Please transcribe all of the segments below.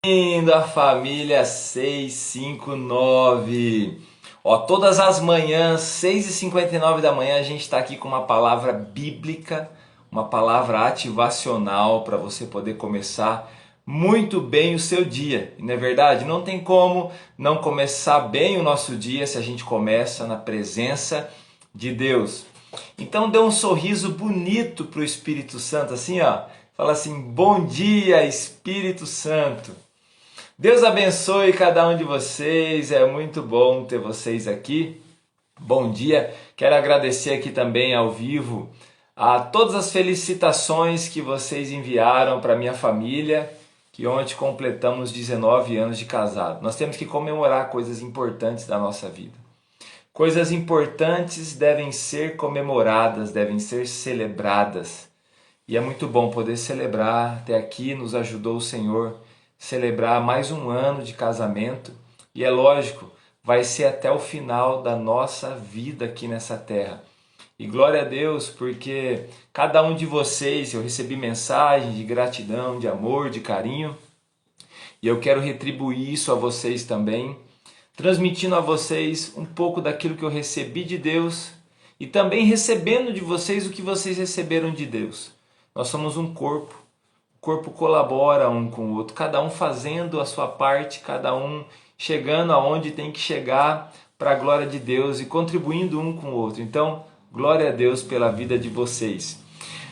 Bem-vindo à família 659. Ó, todas as manhãs, 6h59 da manhã, a gente está aqui com uma palavra bíblica, uma palavra ativacional para você poder começar muito bem o seu dia. E não é verdade? Não tem como não começar bem o nosso dia se a gente começa na presença de Deus. Então dê um sorriso bonito para o Espírito Santo, assim, ó. Fala assim: bom dia, Espírito Santo. Deus abençoe cada um de vocês, é muito bom ter vocês aqui. Bom dia, quero agradecer aqui também ao vivo a todas as felicitações que vocês enviaram para minha família, que ontem completamos 19 anos de casado. Nós temos que comemorar coisas importantes da nossa vida. Coisas importantes devem ser comemoradas, devem ser celebradas. E é muito bom poder celebrar. Até aqui nos ajudou o Senhor celebrar mais um ano de casamento. E é lógico, vai ser até o final da nossa vida aqui nessa terra. E glória a Deus, porque cada um de vocês, eu recebi mensagens de gratidão, de amor, de carinho. E eu quero retribuir isso a vocês também, transmitindo a vocês um pouco daquilo que eu recebi de Deus e também recebendo de vocês o que vocês receberam de Deus. Nós somos um corpo, o corpo colabora um com o outro, cada um fazendo a sua parte, cada um chegando aonde tem que chegar para a glória de Deus e contribuindo um com o outro. Então, glória a Deus pela vida de vocês.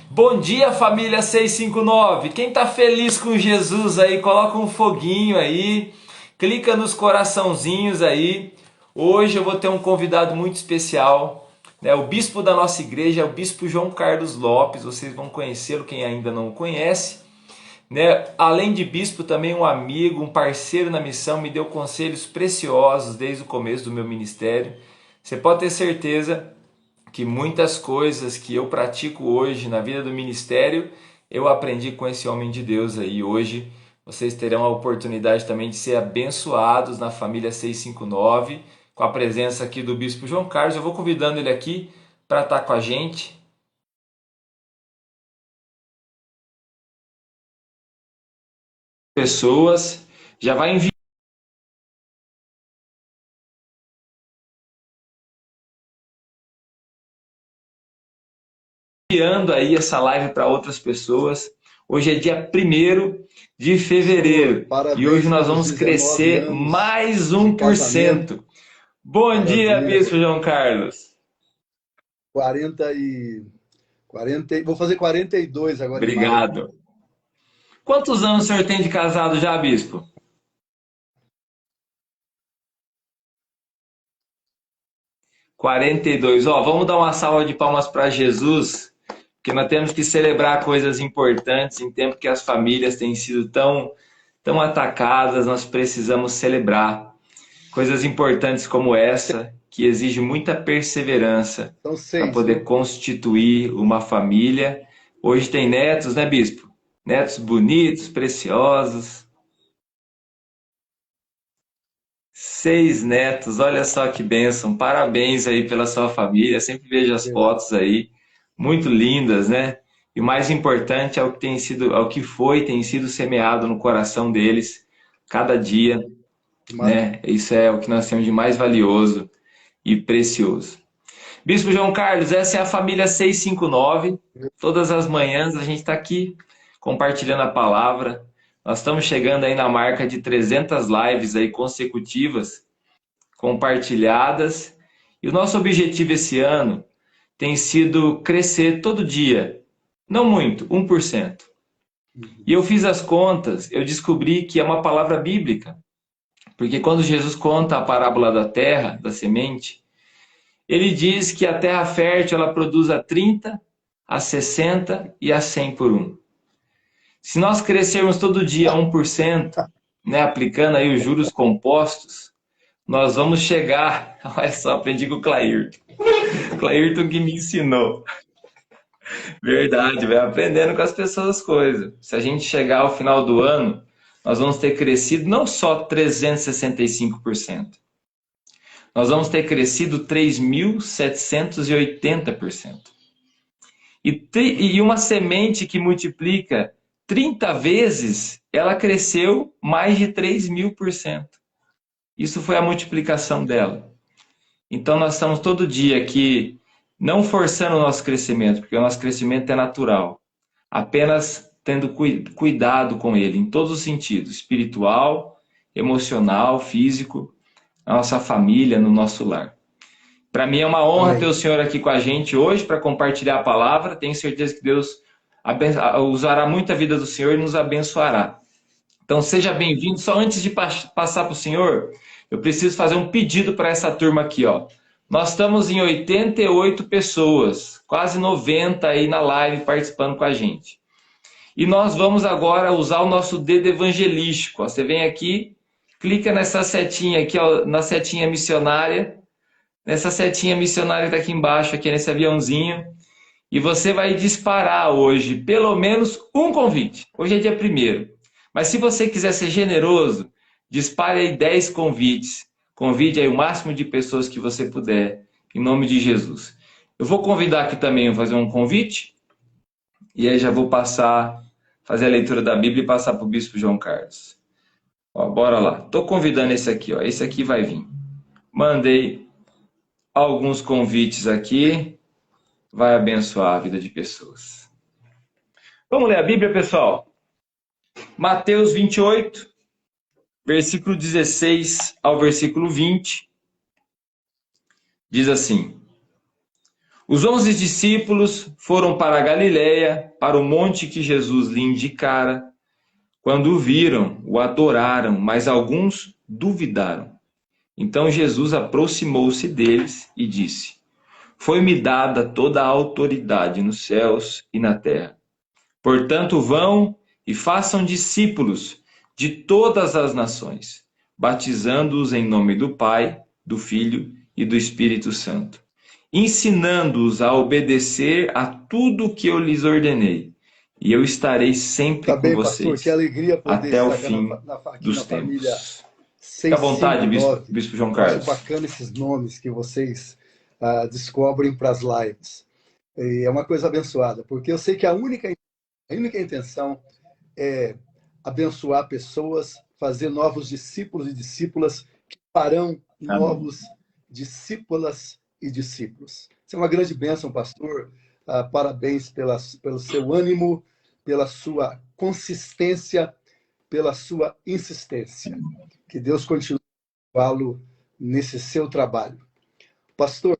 Bom dia, família 659. Quem está feliz com Jesus aí, coloca um foguinho aí, clica nos coraçãozinhos aí. Hoje eu vou ter um convidado muito especial, né? O bispo da nossa igreja é o bispo João Carlos Lopes. Vocês vão conhecê-lo, quem ainda não o conhece, né? Além de bispo, também um amigo, um parceiro na missão, me deu conselhos preciosos desde o começo do meu ministério. Você pode ter certeza que muitas coisas que eu pratico hoje na vida do ministério, eu aprendi com esse homem de Deus aí. Hoje vocês terão a oportunidade também de ser abençoados na família 659, com a presença aqui do bispo João Carlos. Eu vou convidando ele aqui para estar com a gente. Pessoas, já vai enviando aí essa live para outras pessoas. Hoje é dia 1º de fevereiro e hoje Parabéns nós pelos vamos 19 crescer anos mais de 1%. casamento. Bom dia, Maravilha. bispo João Carlos. 40 e 40, vou fazer 42 agora em maio. Obrigado. Quantos anos o senhor tem de casado já, bispo? 42. Ó, vamos dar uma salva de palmas para Jesus, porque nós temos que celebrar coisas importantes em tempo que as famílias têm sido tão atacadas. Nós precisamos celebrar coisas importantes como essa, que exige muita perseverança São para seis, poder né? constituir uma família. Hoje tem netos, né, bispo? Netos bonitos, preciosos. 6 netos, olha só que bênção. Parabéns aí pela sua família. Sempre vejo as fotos aí, muito lindas, né? E o mais importante é o que tem sido, é o que foi, tem sido semeado no coração deles cada dia, Maravilha. né? Isso é o que nós temos de mais valioso e precioso. Bispo João Carlos, essa é a família 659. Todas as manhãs a gente está aqui compartilhando a palavra. Nós estamos chegando aí na marca de 300 lives aí consecutivas, compartilhadas. E o nosso objetivo esse ano tem sido crescer todo dia. Não muito, 1%. E eu fiz as contas, eu descobri que é uma palavra bíblica. Porque quando Jesus conta a parábola da terra, da semente, ele diz que a terra fértil ela produz a 30, a 60 e a 100 por um. Se nós crescermos todo dia 1%, né, aplicando aí os juros compostos, nós vamos chegar... Olha só, aprendi com o Clairton. O Clairton que me ensinou. Verdade, vai aprendendo com as pessoas as coisas. Se a gente chegar ao final do ano, nós vamos ter crescido não só 365%, nós vamos ter crescido 3.780%. E uma semente que multiplica 30 vezes ela cresceu mais de 3.000%. Isso foi a multiplicação dela. Então, nós estamos todo dia aqui, não forçando o nosso crescimento, porque o nosso crescimento é natural, apenas tendo cuidado com ele, em todos os sentidos, espiritual, emocional, físico, na nossa família, no nosso lar. Para mim é uma honra Amém. ter o senhor aqui com a gente hoje para compartilhar a palavra. Tenho certeza que Deus usará muito a vida do senhor e nos abençoará. Então seja bem-vindo. Só antes de passar para o senhor, eu preciso fazer um pedido para essa turma aqui, ó. Nós estamos em 88 pessoas, quase 90 aí na live participando com a gente. E nós vamos agora usar o nosso dedo evangelístico. Ó. Você vem aqui, clica nessa setinha aqui, ó, na setinha missionária. Nessa setinha missionária que está aqui embaixo, aqui nesse aviãozinho. E você vai disparar hoje pelo menos um convite. Hoje é dia 1º. Mas se você quiser ser generoso, dispare aí 10 convites. Convide aí o máximo de pessoas que você puder, em nome de Jesus. Eu vou convidar aqui também, fazer um convite. E aí já vou fazer a leitura da Bíblia e passar para o Bispo João Carlos. Ó, bora lá. Estou convidando esse aqui, ó. Esse aqui vai vir. Mandei alguns convites aqui. Vai abençoar a vida de pessoas. Vamos ler a Bíblia, pessoal? Mateus 28, versículo 16 ao versículo 20. Diz assim: Os 11 discípulos foram para a Galileia, para o monte que Jesus lhe indicara. Quando o viram, o adoraram, mas alguns duvidaram. Então Jesus aproximou-se deles e disse: Foi-me dada toda a autoridade nos céus e na terra. Portanto, vão e façam discípulos de todas as nações, batizando-os em nome do Pai, do Filho e do Espírito Santo, ensinando-os a obedecer a tudo o que eu lhes ordenei. E eu estarei sempre Tá com bem, pastor. Que vocês, alegria poder até o estar fim aqui na dos família tempos. Fique à vontade, 659. Bispo João Eu acho Carlos. bacana esses nomes que vocês descobrem para as lives. E é uma coisa abençoada, porque eu sei que a única intenção é abençoar pessoas, fazer novos discípulos e discípulas que farão Amém. novos discípulas e discípulos. Isso é uma grande bênção, pastor. Parabéns pelo seu ânimo, pela sua consistência, pela sua insistência. Que Deus continue lo nesse seu trabalho. Pastor,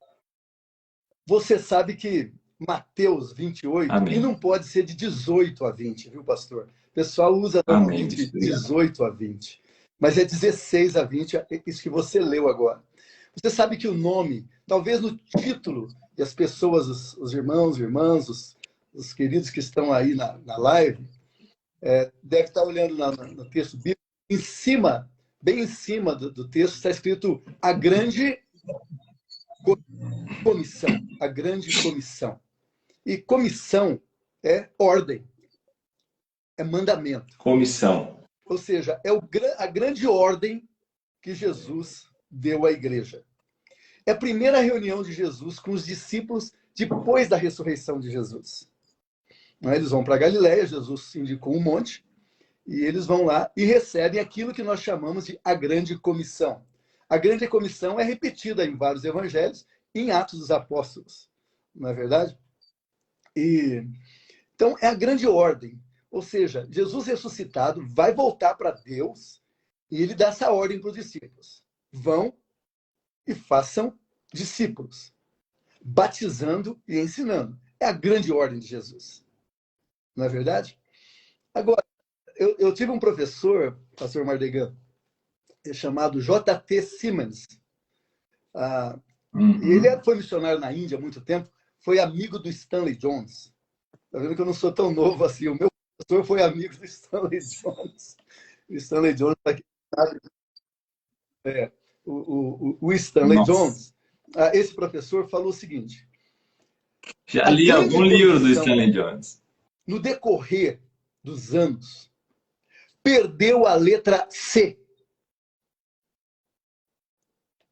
você sabe que Mateus 28, e Amém. não pode ser de 18 a 20, viu, pastor? O pessoal usa Amém, normalmente Bispo. Obrigado. 18 a 20, mas é 16 a 20, isso que você leu agora. Você sabe que o nome, talvez no título, e as pessoas, os irmãos, irmãs, os queridos que estão aí na live, deve estar olhando no texto bíblico, em cima, bem em cima do texto, está escrito a grande comissão. A grande comissão. E comissão é ordem, é mandamento. Comissão. Ou seja, é a grande ordem que Jesus deu à igreja. É a primeira reunião de Jesus com os discípulos depois da ressurreição de Jesus. Eles vão para Galileia, Jesus indicou um monte, e eles vão lá e recebem aquilo que nós chamamos de a grande comissão. A grande comissão é repetida em vários evangelhos, em Atos dos Apóstolos, não é verdade? Então, é a grande ordem. Ou seja, Jesus ressuscitado vai voltar para Deus e ele dá essa ordem para os discípulos. Vão e façam discípulos, batizando e ensinando. É a grande ordem de Jesus. Não é verdade? Agora, eu tive um professor, pastor Mardegan, chamado J.T. Simmons. E ele foi missionário na Índia há muito tempo, foi amigo do Stanley Jones. Tá vendo que eu não sou tão novo assim. O meu professor foi amigo do Stanley Jones. O Stanley Jones está aqui. O Stanley Nossa. Jones, esse professor falou o seguinte: Já li algum livro do Stanley Jones. No decorrer dos anos, perdeu a letra C.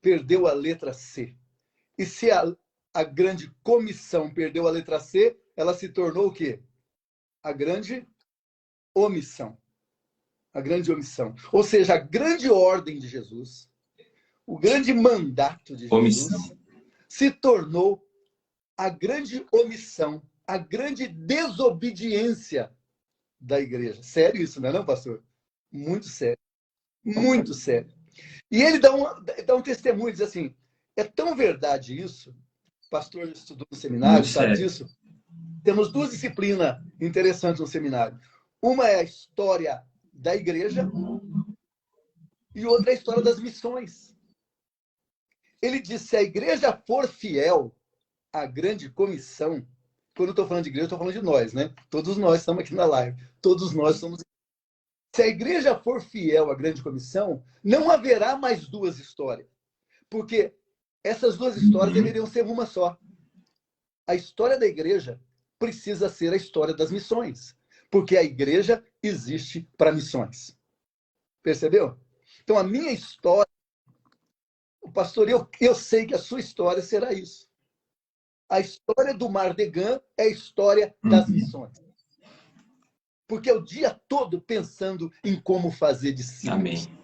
Perdeu a letra C. E se a grande comissão perdeu a letra C, ela se tornou o quê? A grande omissão. A grande omissão. Ou seja, a grande ordem de Jesus, o grande mandato de Jesus, Omissão. se tornou a grande omissão, a grande desobediência da igreja. Sério isso, não é não, pastor? Muito sério. Muito sério. E ele dá um testemunho, diz assim, é tão verdade isso, o pastor estudou no seminário, Muito sabe sério. disso? Temos duas disciplinas interessantes no seminário. Uma é a história da igreja e outra é a história das missões. Ele disse, se a igreja for fiel à grande comissão, quando eu estou falando de igreja, eu estou falando de nós, né? Todos nós estamos aqui na live. Todos nós somos. Se a igreja for fiel à grande comissão, não haverá mais duas histórias. Porque essas duas histórias deveriam ser uma só. A história da igreja precisa ser a história das missões. Porque a igreja existe para missões. Percebeu? Então, a minha história, o pastor, eu sei que a sua história será isso. A história do Mardegan é a história das missões. Porque é o dia todo pensando em como fazer discípulos. Amém.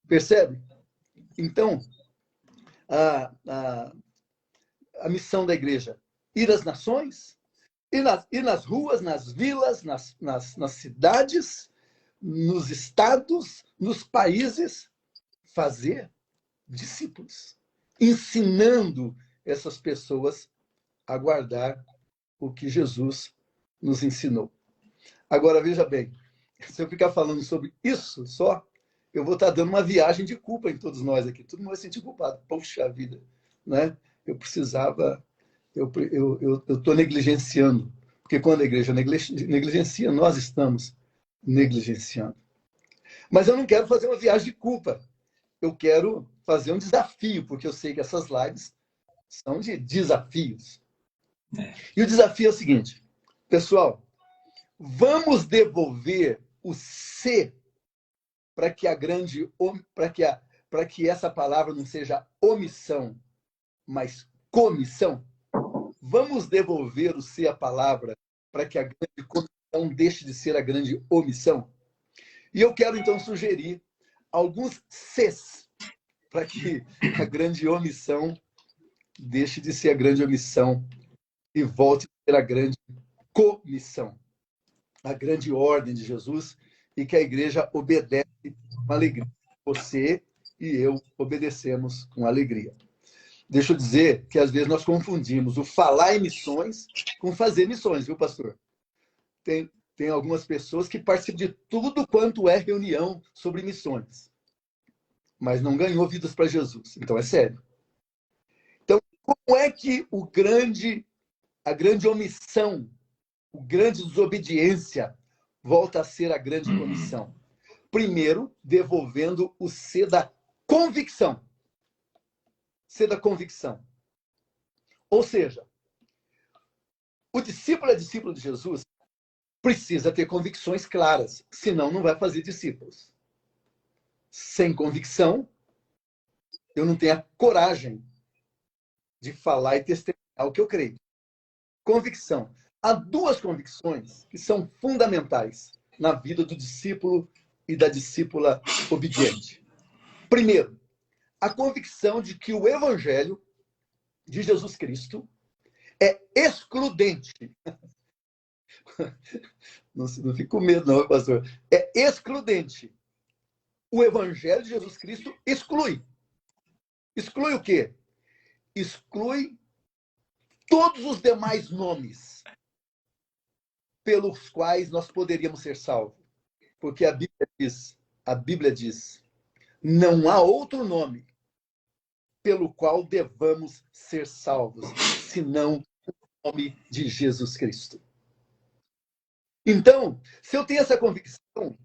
Percebe? Então, a missão da igreja, ir às nações, ir nas ruas, nas vilas, nas cidades, nos estados, nos países, fazer discípulos, ensinando essas pessoas a guardar o que Jesus nos ensinou. Agora, veja bem, se eu ficar falando sobre isso só, eu vou estar dando uma viagem de culpa em todos nós aqui. Todo mundo vai se sentir culpado. Poxa vida, né? Eu precisava... Eu estou negligenciando. Porque quando a igreja negligencia, nós estamos negligenciando. Mas eu não quero fazer uma viagem de culpa. Eu quero fazer um desafio, porque eu sei que essas lives são de desafios. E o desafio é o seguinte, pessoal, vamos devolver o C para que para que essa palavra não seja omissão, mas comissão. Vamos devolver o C à palavra para que a grande comissão deixe de ser a grande omissão. E eu quero então sugerir alguns Cs para que a grande omissão deixe de ser a grande omissão e volte a ser a grande comissão, a grande ordem de Jesus, e que a igreja obedece com alegria. Você e eu obedecemos com alegria. Deixa eu dizer que às vezes nós confundimos o falar em missões com fazer missões, viu, pastor? Tem algumas pessoas que participam de tudo quanto é reunião sobre missões, mas não ganhou vidas para Jesus. Então é sério. Então, como é que a grande omissão, a grande desobediência volta a ser a grande comissão? Primeiro, devolvendo o C da convicção. C da convicção. Ou seja, o discípulo é discípulo de Jesus, precisa ter convicções claras, senão não vai fazer discípulos. Sem convicção, eu não tenho a coragem de falar e testemunhar o que eu creio. Convicção. Há duas convicções que são fundamentais na vida do discípulo e da discípula obediente. Primeiro, a convicção de que o evangelho de Jesus Cristo é excludente. Não fique com medo, não, pastor. É excludente. O evangelho de Jesus Cristo exclui. Exclui o quê? Exclui todos os demais nomes pelos quais nós poderíamos ser salvos. Porque a Bíblia diz, não há outro nome pelo qual devamos ser salvos, senão o nome de Jesus Cristo. Então, se eu tenho essa convicção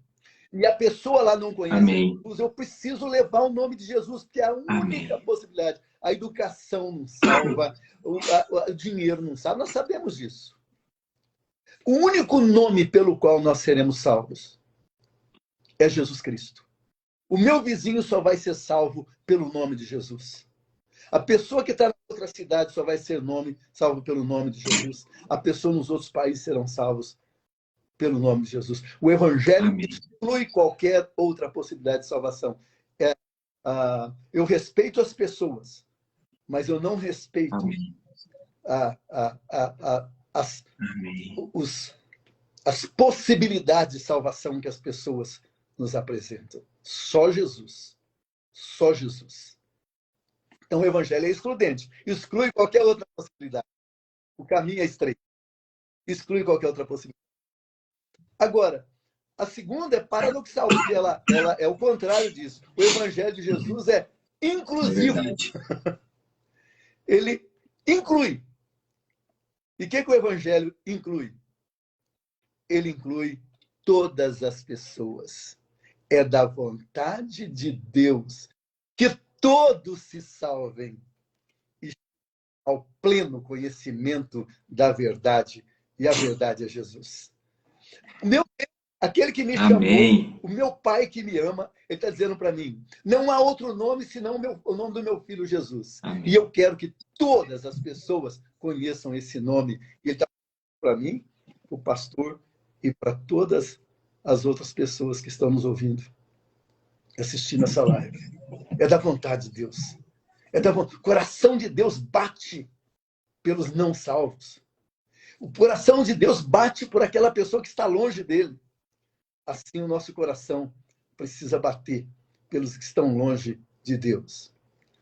e a pessoa lá não conhece Jesus, eu preciso levar o nome de Jesus, porque é a única possibilidade. A educação não salva, o dinheiro não salva, nós sabemos disso. O único nome pelo qual nós seremos salvos é Jesus Cristo. O meu vizinho só vai ser salvo pelo nome de Jesus. A pessoa que está na outra cidade só vai ser salvo pelo nome de Jesus. A pessoa nos outros países serão salvos pelo nome de Jesus. O Evangelho Amém. exclui qualquer outra possibilidade de salvação. Eu respeito as pessoas, mas eu não respeito Amém. as, Amém. as possibilidades de salvação que as pessoas nos apresentam. Só Jesus. Só Jesus. Então o Evangelho é excludente. Exclui qualquer outra possibilidade. O caminho é estreito. Exclui qualquer outra possibilidade. Agora, a segunda é paradoxal, porque ela é o contrário disso. O Evangelho de Jesus é inclusivo. Ele inclui. E o que o Evangelho inclui? Ele inclui todas as pessoas. É da vontade de Deus que todos se salvem e ao pleno conhecimento da verdade. E a verdade é Jesus. Aquele que me Amém. chamou, o meu Pai que me ama, ele está dizendo para mim, não há outro nome senão o nome do meu filho Jesus. Amém. E eu quero que todas as pessoas conheçam esse nome. E ele está para mim, o pastor, e para todas as outras pessoas que estão nos ouvindo, assistindo essa live. É da vontade de Deus. O coração de Deus bate pelos não salvos. O coração de Deus bate por aquela pessoa que está longe dele. Assim o nosso coração precisa bater pelos que estão longe de Deus.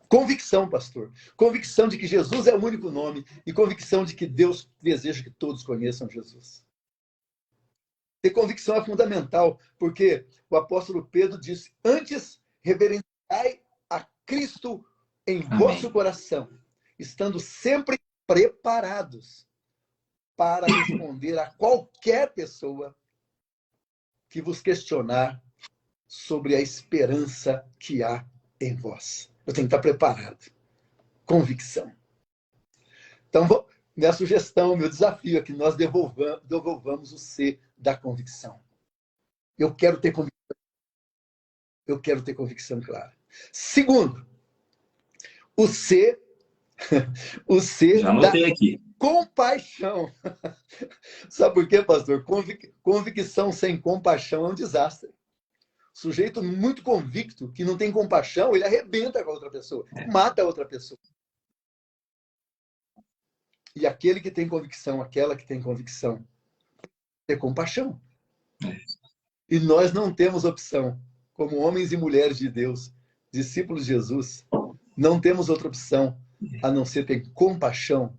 Convicção, pastor. Convicção de que Jesus é o único nome e convicção de que Deus deseja que todos conheçam Jesus. Ter convicção é fundamental, porque o apóstolo Pedro disse, antes reverenciai a Cristo em vosso coração, estando sempre preparados para responder a qualquer pessoa que vos questionar sobre a esperança que há em vós. Eu tenho que estar preparado. Convicção. Então, minha sugestão, meu desafio é que nós devolvamos o C da convicção. Eu quero ter convicção. Eu quero ter convicção clara. Segundo, o C Já anotei aqui. Compaixão. Sabe por quê, pastor? Convicção sem compaixão é um desastre. Sujeito muito convicto, que não tem compaixão, ele arrebenta com a outra pessoa, mata a outra pessoa. E aquele que tem convicção, aquela que tem convicção, tem compaixão. E nós não temos opção, como homens e mulheres de Deus, discípulos de Jesus, não temos outra opção a não ser ter compaixão,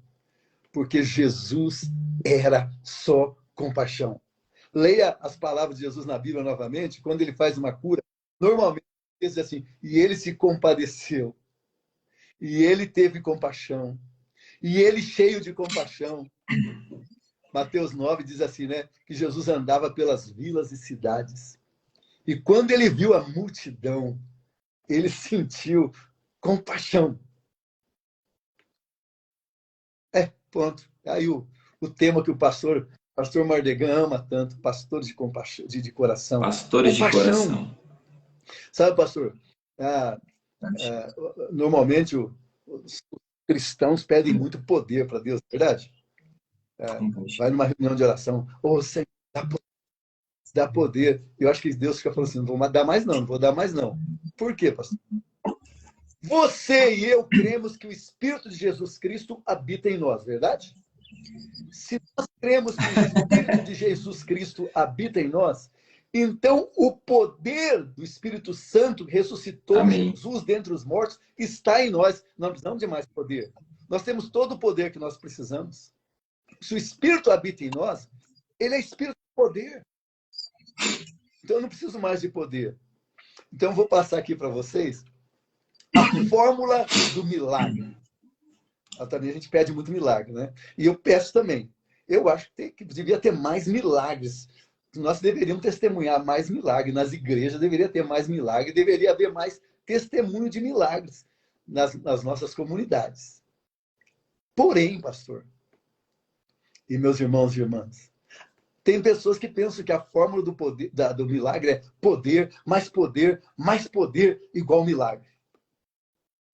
porque Jesus era só compaixão. Leia as palavras de Jesus na Bíblia novamente, quando ele faz uma cura, normalmente diz assim, e ele se compadeceu, e ele teve compaixão, e ele cheio de compaixão. Mateus 9 diz assim, né, que Jesus andava pelas vilas e cidades, e quando ele viu a multidão, ele sentiu compaixão. Pronto. Aí o tema que o pastor Mardegan ama tanto, pastores de compaixão, de coração. Pastores compaixão. De coração. Sabe, pastor? Normalmente os cristãos pedem muito poder para Deus, verdade? Vai numa reunião de oração, Senhor, dá poder. Eu acho que Deus fica falando assim, não vou dar mais não, não vou dar mais não. Por quê, pastor? Você e eu cremos que o Espírito de Jesus Cristo habita em nós, verdade? Se nós cremos que o Espírito de Jesus Cristo habita em nós, então o poder do Espírito Santo que ressuscitou Amém. Jesus dentre os mortos está em nós. Não precisamos de mais poder. Nós temos todo o poder que nós precisamos. Se o Espírito habita em nós, ele é Espírito de poder. Então eu não preciso mais de poder. Então eu vou passar aqui para vocês a fórmula do milagre. Também a gente pede muito milagre, né? E eu peço também. Eu acho que devia ter mais milagres. Nós deveríamos testemunhar mais milagres. Nas igrejas deveria ter mais milagres. Deveria haver mais testemunho de milagres nas nossas comunidades. Porém, pastor, e meus irmãos e irmãs, tem pessoas que pensam que a fórmula do milagre é poder, mais igual milagre.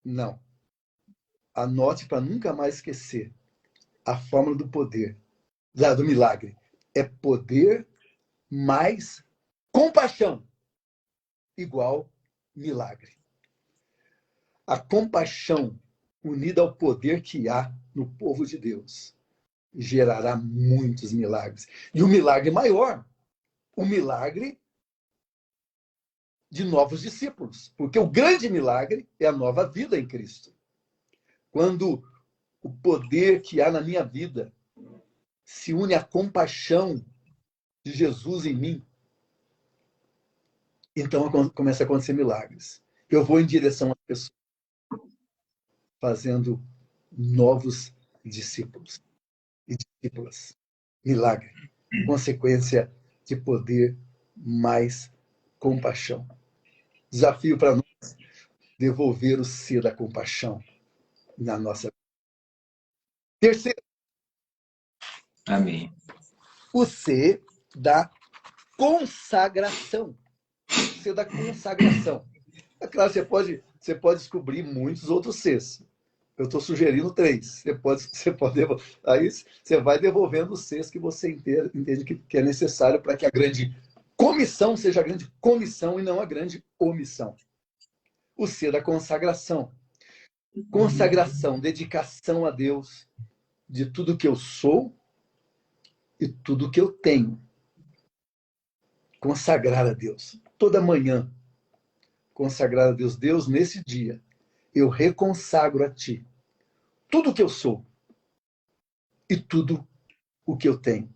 Não. Anote para nunca mais esquecer. A fórmula do poder, do milagre, é poder mais compaixão igual milagre. A compaixão unida ao poder que há no povo de Deus gerará muitos milagres. E o milagre maior, o milagre de novos discípulos. Porque o grande milagre é a nova vida em Cristo. Quando o poder que há na minha vida se une à compaixão de Jesus em mim, então começa a acontecer milagres. Eu vou em direção às pessoas, fazendo novos discípulos e discípulas. Milagre. Consequência de poder mais compaixão. Desafio para nós devolver o ser da compaixão na nossa vida. Terceiro, Amém. o ser da consagração. O ser da consagração. É claro, você pode descobrir muitos outros Cs. Eu estou sugerindo 3. Aí você vai devolvendo os Cs que você entende que é necessário para que a grande comissão seja a grande comissão e não a grande omissão. O C da consagração. Consagração, dedicação a Deus de tudo que eu sou e tudo que eu tenho. Consagrar a Deus. Toda manhã. Consagrar a Deus. Deus, nesse dia, eu reconsagro a Ti tudo o que eu sou e tudo o que eu tenho.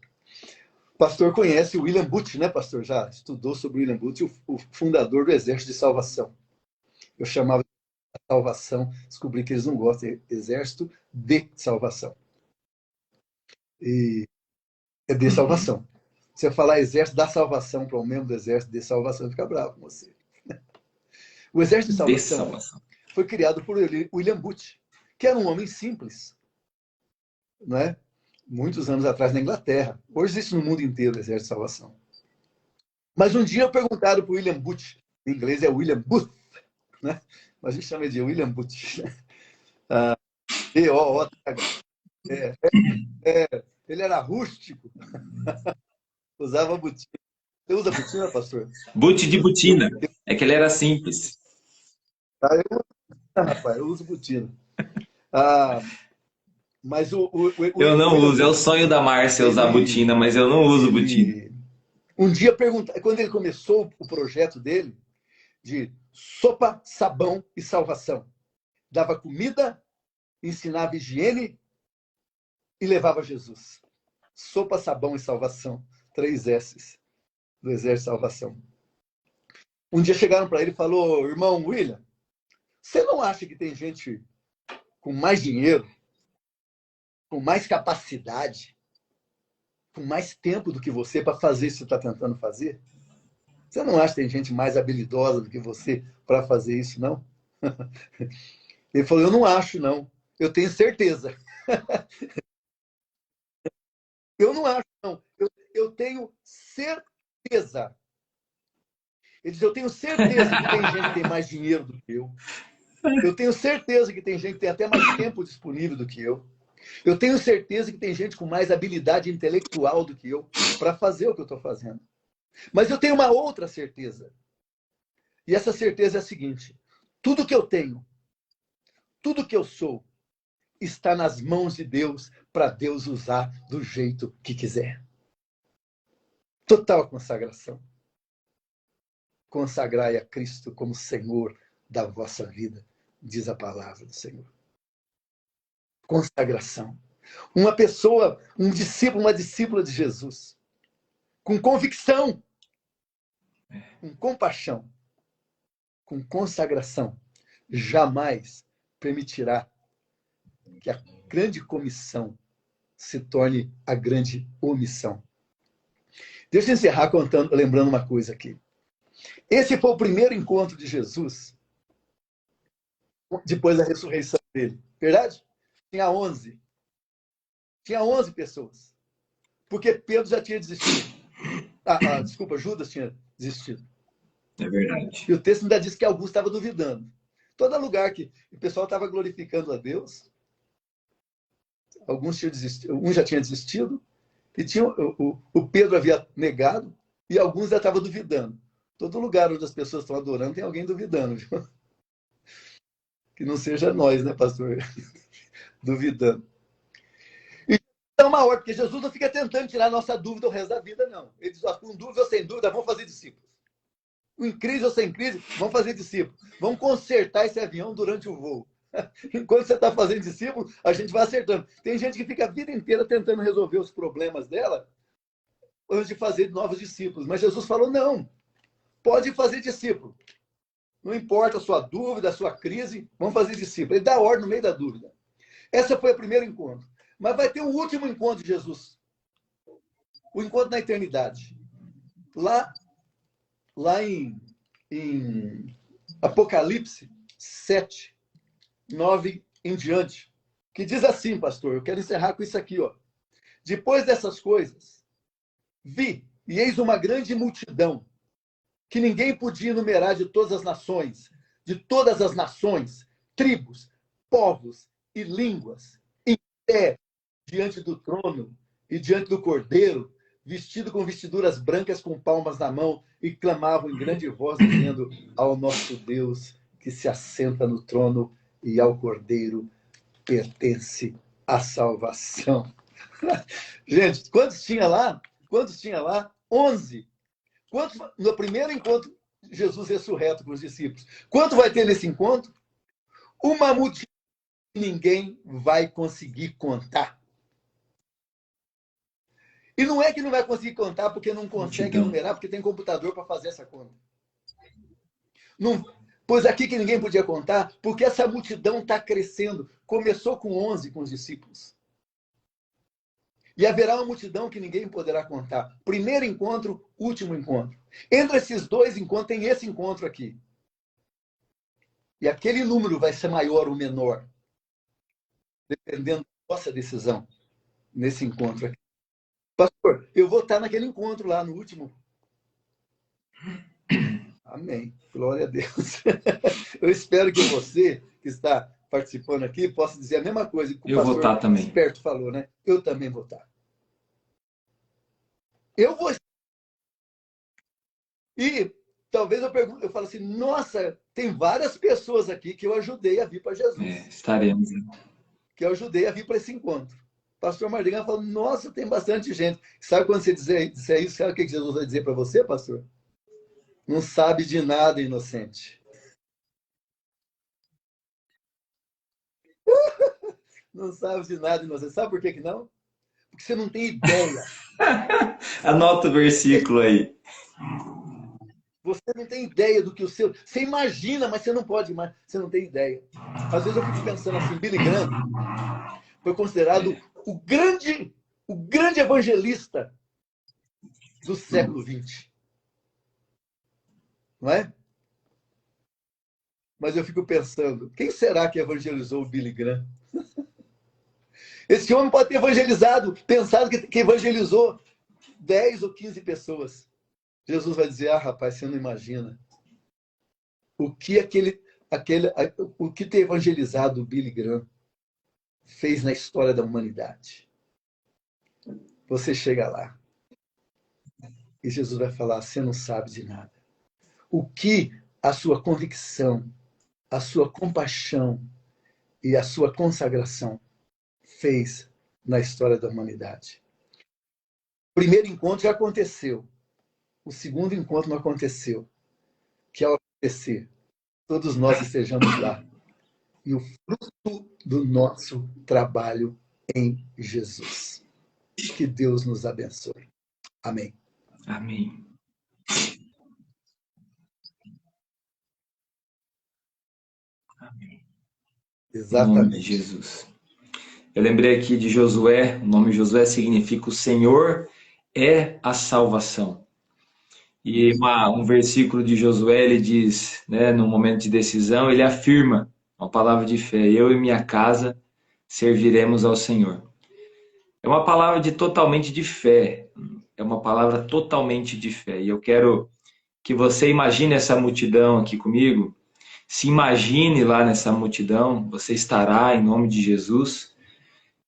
O pastor conhece o William Booth, né, pastor? Já estudou sobre o William Booth, o fundador do Exército de Salvação. Eu chamava de salvação, descobri que eles não gostam, é Exército de Salvação. E é de salvação. Se eu falar Exército da Salvação para um membro do Exército de Salvação, fica bravo com você. O Exército de Salvação foi criado por William Booth, que era um homem simples, não é? Muitos anos atrás na Inglaterra. Hoje existe no mundo inteiro o Exército de Salvação. Mas um dia perguntaram para o William Booth, em inglês é William Booth, né? Mas a gente chama de William Booth. B-O-O-T-H. Ele era rústico, usava botina. Você usa botina, pastor? Boot de botina. É que ele era simples. Eu uso botina. Mas eu não uso, é o sonho da Márcia usar botina, mas eu não uso botina. Um dia, quando ele começou o projeto dele, de sopa, sabão e salvação, dava comida, ensinava higiene e levava Jesus. Sopa, sabão e salvação. 3 S's do Exército de Salvação. Um dia chegaram para ele e falou: irmão William, você não acha que tem gente com mais dinheiro, com mais capacidade, com mais tempo do que você para fazer isso que você está tentando fazer? Você não acha que tem gente mais habilidosa do que você para fazer isso, não? Ele falou: eu não acho, não. Eu tenho certeza. Eu não acho, não. Eu tenho certeza. Ele diz: eu tenho certeza que tem gente que tem mais dinheiro do que eu. Eu tenho certeza que tem gente que tem até mais tempo disponível do que eu. Eu tenho certeza que tem gente com mais habilidade intelectual do que eu para fazer o que eu estou fazendo. Mas eu tenho uma outra certeza. E essa certeza é a seguinte: tudo que eu tenho, tudo que eu sou, está nas mãos de Deus para Deus usar do jeito que quiser. Total consagração. Consagrai a Cristo como Senhor da vossa vida, diz a palavra do Senhor. Consagração. Uma pessoa, um discípulo, uma discípula de Jesus, com convicção, com compaixão, com consagração, jamais permitirá que a grande comissão se torne a grande omissão. Deixa eu encerrar lembrando uma coisa aqui. Esse foi o primeiro encontro de Jesus depois da ressurreição dele. Verdade? Tinha 11. Tinha 11 pessoas. Porque Pedro já tinha desistido. Desculpa, Judas tinha desistido. É verdade. E o texto ainda diz que Augusto estava duvidando. Todo lugar que o pessoal estava glorificando a Deus, alguns tinham desistido, um já tinha desistido, e o Pedro havia negado, E alguns já estavam duvidando. Todo lugar onde as pessoas estão adorando tem alguém duvidando. Viu? Que não seja nós, né, pastor? Duvidando. E é uma ordem, porque Jesus não fica tentando tirar a nossa dúvida o resto da vida, não. Ele diz, com dúvida ou sem dúvida, vamos fazer discípulos. Em crise ou sem crise, vamos fazer discípulos. Vamos consertar esse avião durante o voo. Enquanto você está fazendo discípulo, a gente vai acertando. Tem gente que fica a vida inteira tentando resolver os problemas dela antes de fazer novos discípulos. Mas Jesus falou, não, pode fazer discípulo. Não importa a sua dúvida, a sua crise, vamos fazer discípulo. Ele dá ordem no meio da dúvida. Esse foi o primeiro encontro. Mas vai ter um último encontro de Jesus. O encontro na eternidade. Lá em Apocalipse 7, 9 em diante, que diz assim, pastor, eu quero encerrar com isso aqui, ó. Depois dessas coisas, vi, e eis uma grande multidão, que ninguém podia enumerar de todas as nações, tribos, povos e línguas, em pé diante do trono e diante do Cordeiro, vestido com vestiduras brancas com palmas na mão, e clamavam em grande voz, dizendo, ao nosso Deus que se assenta no trono e ao Cordeiro pertence a salvação. Gente, quantos tinha lá? 11. Quantos no primeiro encontro, Jesus ressurreto com os discípulos? Quanto vai ter nesse encontro? Uma multidão que ninguém vai conseguir contar. E não é que não vai conseguir contar porque não consegue enumerar, porque tem computador para fazer essa conta. Não, pois aqui que ninguém podia contar, porque essa multidão está crescendo. Começou com 11, com os discípulos. E haverá uma multidão que ninguém poderá contar. Primeiro encontro, último encontro. Entre esses dois encontros, tem esse encontro aqui. E aquele número vai ser maior ou menor, dependendo da nossa decisão nesse encontro aqui. Pastor, eu vou estar naquele encontro lá no último. Amém. Glória a Deus. Eu espero que você, que está participando aqui, possa dizer a mesma coisa que o pastor vou também. Esperto falou, né? Eu também vou estar. Eu vou. E talvez eu falo assim, nossa, tem várias pessoas aqui que eu ajudei a vir para Jesus. Estaremos. Que eu ajudei a vir para esse encontro. Pastor Mardigan falou, nossa, tem bastante gente. Sabe quando você disser isso, sabe o que Jesus vai dizer para você, pastor? Não sabe de nada, inocente. Não sabe de nada, inocente. Sabe por que não? Porque você não tem ideia. Anota o versículo aí. Você não tem ideia do que o seu... Você imagina, mas você não pode, você não tem ideia. Às vezes eu fico pensando assim, Billy Graham foi considerado o grande evangelista do século XX. Não é? Mas eu fico pensando, quem será que evangelizou o Billy Graham? Esse homem pode ter pensado que evangelizou 10 ou 15 pessoas. Jesus vai dizer, rapaz, você não imagina. O que ter evangelizado o Billy Graham fez na história da humanidade. Você chega lá e Jesus vai falar, você não sabe de nada. O que a sua convicção, a sua compaixão e a sua consagração fez na história da humanidade. O primeiro encontro já aconteceu. O segundo encontro não aconteceu. Que ao acontecer, todos nós estejamos lá. E o fruto do nosso trabalho em Jesus. Que Deus nos abençoe. Amém. Amém. Amém. Exatamente. Em nome de Jesus. Eu lembrei aqui de Josué. O nome Josué significa o Senhor é a salvação. E um versículo de Josué, ele diz, né, no momento de decisão, ele afirma uma palavra de fé. Eu e minha casa serviremos ao Senhor. É uma palavra totalmente de fé. É uma palavra totalmente de fé. E eu quero que você imagine essa multidão aqui comigo. Se imagine lá nessa multidão. Você estará em nome de Jesus.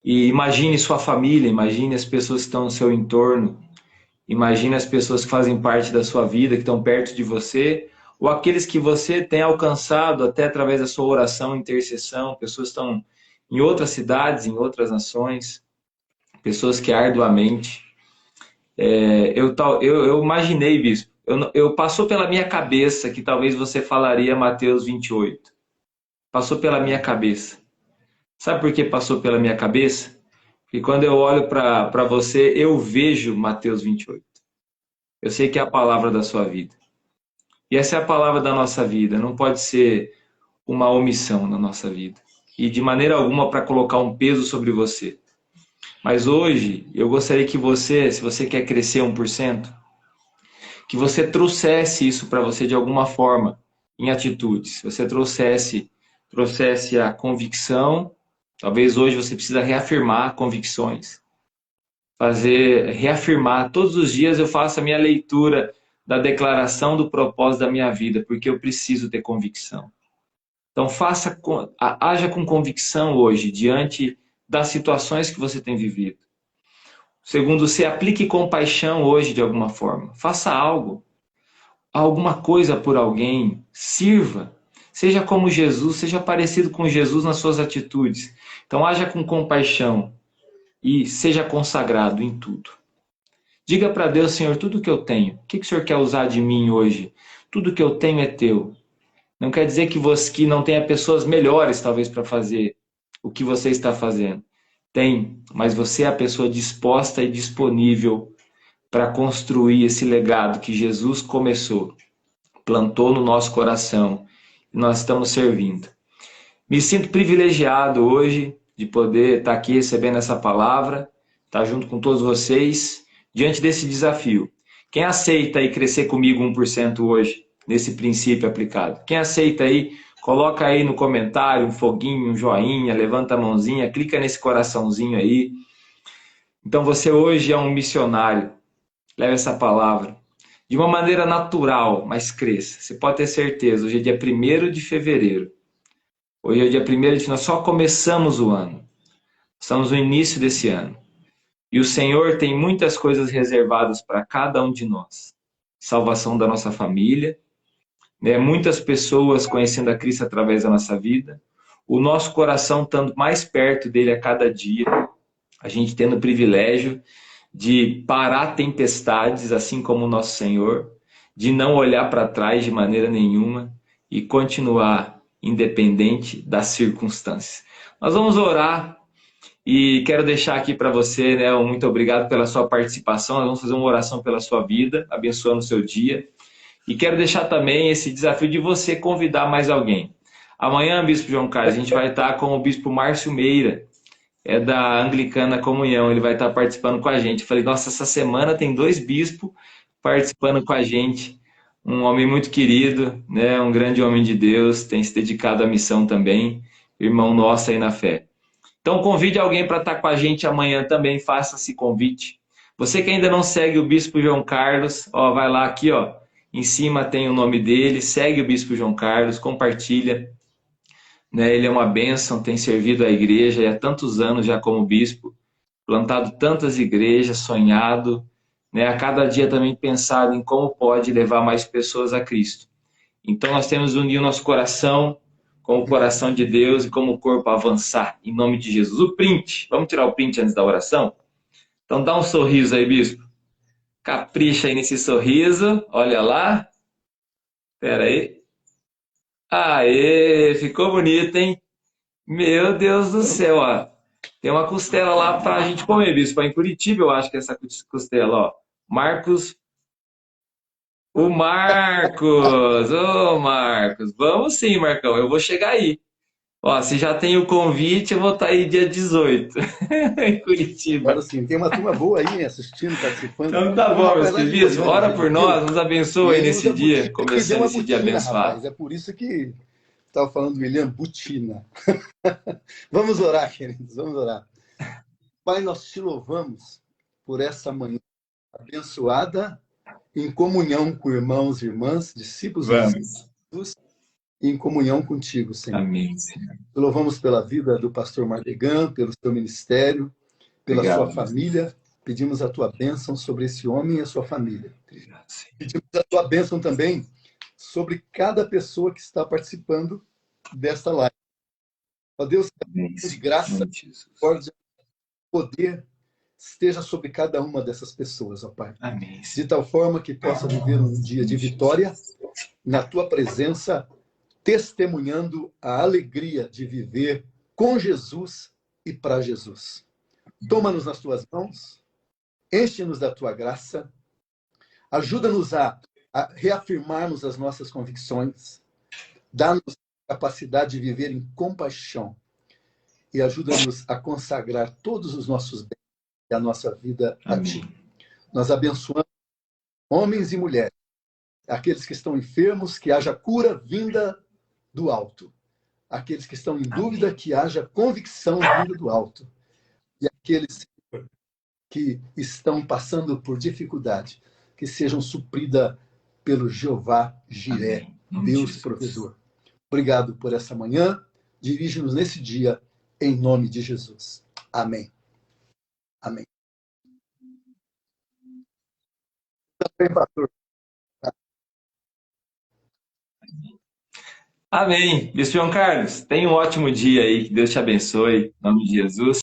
E imagine sua família, imagine as pessoas que estão no seu entorno. Imagine as pessoas que fazem parte da sua vida, que estão perto de você, ou aqueles que você tem alcançado até através da sua oração, intercessão, pessoas que estão em outras cidades, em outras nações, pessoas que arduamente. Eu imaginei, bispo, passou pela minha cabeça que talvez você falaria Mateus 28. Passou pela minha cabeça. Sabe por que passou pela minha cabeça? Porque quando eu olho para você, eu vejo Mateus 28. Eu sei que é a palavra da sua vida. E essa é a palavra da nossa vida. Não pode ser uma omissão na nossa vida. E de maneira alguma para colocar um peso sobre você. Mas hoje, eu gostaria que você, se você quer crescer 1%, que você trouxesse isso para você de alguma forma, em atitudes. Você trouxesse a convicção. Talvez hoje você precisa reafirmar convicções. Reafirmar. Todos os dias eu faço a minha leitura da declaração do propósito da minha vida, porque eu preciso ter convicção. Então haja com convicção hoje, diante das situações que você tem vivido. Segundo, se aplique compaixão hoje de alguma forma. Faça algo, alguma coisa por alguém, sirva. Seja como Jesus, seja parecido com Jesus nas suas atitudes. Então haja com compaixão e seja consagrado em tudo. Diga para Deus, Senhor, tudo que eu tenho, o que o Senhor quer usar de mim hoje? Tudo que eu tenho é teu. Não quer dizer que não tenha pessoas melhores, talvez, para fazer o que você está fazendo. Tem, mas você é a pessoa disposta e disponível para construir esse legado que Jesus começou, plantou no nosso coração e nós estamos servindo. Me sinto privilegiado hoje de poder estar aqui recebendo essa palavra, estar junto com todos vocês, diante desse desafio. Quem aceita aí crescer comigo 1% hoje, nesse princípio aplicado? Quem aceita aí, coloca aí no comentário um foguinho, um joinha, levanta a mãozinha, clica nesse coraçãozinho aí. Então você hoje é um missionário. Leve essa palavra de uma maneira natural, mas cresça. Você pode ter certeza, hoje é dia 1º de fevereiro. Hoje é o dia 1º de... Nós só começamos o ano. Estamos no início desse ano. E o Senhor tem muitas coisas reservadas para cada um de nós. Salvação da nossa família, né? Muitas pessoas conhecendo a Cristo através da nossa vida. O nosso coração estando mais perto dele a cada dia. A gente tendo o privilégio de parar tempestades, assim como o nosso Senhor. De não olhar para trás de maneira nenhuma e continuar independente das circunstâncias. Nós vamos orar. E quero deixar aqui para você, né, um muito obrigado pela sua participação. Nós vamos fazer uma oração pela sua vida, abençoando o seu dia. E quero deixar também esse desafio de você convidar mais alguém. Amanhã, Bispo João Carlos, a gente vai estar com o Bispo Márcio Meira, é da Anglicana Comunhão. Ele vai estar participando com a gente. Eu falei, nossa, essa semana tem 2 bispos participando com a gente. Um homem muito querido, né, um grande homem de Deus, tem se dedicado à missão também, irmão nosso aí na fé. Então convide alguém para estar com a gente amanhã também, faça esse convite. Você que ainda não segue o Bispo João Carlos, ó, vai lá aqui, ó, em cima tem o nome dele, segue o Bispo João Carlos, compartilha. Né? Ele é uma bênção, tem servido a igreja há tantos anos já como bispo, plantado tantas igrejas, sonhado, né? A cada dia também pensado em como pode levar mais pessoas a Cristo. Então nós temos que unir o nosso coração com o coração de Deus e como corpo avançar, em nome de Jesus. O print, vamos tirar o print antes da oração? Então dá um sorriso aí, bispo. Capricha aí nesse sorriso, olha lá. Espera aí. Aê, ficou bonito, hein? Meu Deus do céu, ó. Tem uma costela lá pra gente comer, bispo. Em Curitiba, eu acho que é essa costela, ó. Marcos. O Marcos! Ô, Marcos! Vamos sim, Marcão. Eu vou chegar aí. Ó, se já tem o convite, eu vou estar aí dia 18, em Curitiba. Agora sim, tem uma turma boa aí assistindo, participando. Então tá bom, meus queridos. Ora por nós, nos abençoe aí nesse dia, começando esse dia abençoado. Rapaz, é por isso que estava falando William Butina. Vamos orar, queridos, vamos orar. Pai, nós te louvamos por essa manhã abençoada, em comunhão com irmãos e irmãs, discípulos de Jesus, em comunhão contigo, Senhor. Amém, Senhor. Te louvamos pela vida do pastor Mardegan, pelo seu ministério, pela sua família, Pedimos a tua bênção sobre esse homem e a sua família. Obrigado, Senhor. Pedimos a tua bênção também sobre cada pessoa que está participando desta live. Ó Deus, que a Amém, bênção de Senhor. Em graça, nome de Jesus. misericórdia, poder esteja sobre cada uma dessas pessoas, ó Pai. Amém, De Senhor. tal forma que possa viver um dia de vitória na tua presença, testemunhando a alegria de viver com Jesus e para Jesus. Toma-nos nas tuas mãos, enche-nos da tua graça, ajuda-nos a reafirmarmos as nossas convicções, dá-nos capacidade de viver em compaixão e ajuda-nos a consagrar todos os nossos bens e a nossa vida a ti. Amém. Nós abençoamos homens e mulheres, aqueles que estão enfermos, que haja cura vinda do alto. Aqueles que estão em dúvida, que haja convicção vinda do alto. E aqueles que estão passando por dificuldade, que sejam supridas pelo Jeová Jiré, Deus provedor. Obrigado por essa manhã. Dirige-nos nesse dia, em nome de Jesus. Amém. Amém. Também, pastor. Amém. Bispo João Carlos, tenha um ótimo dia aí. Que Deus te abençoe. Em nome de Jesus.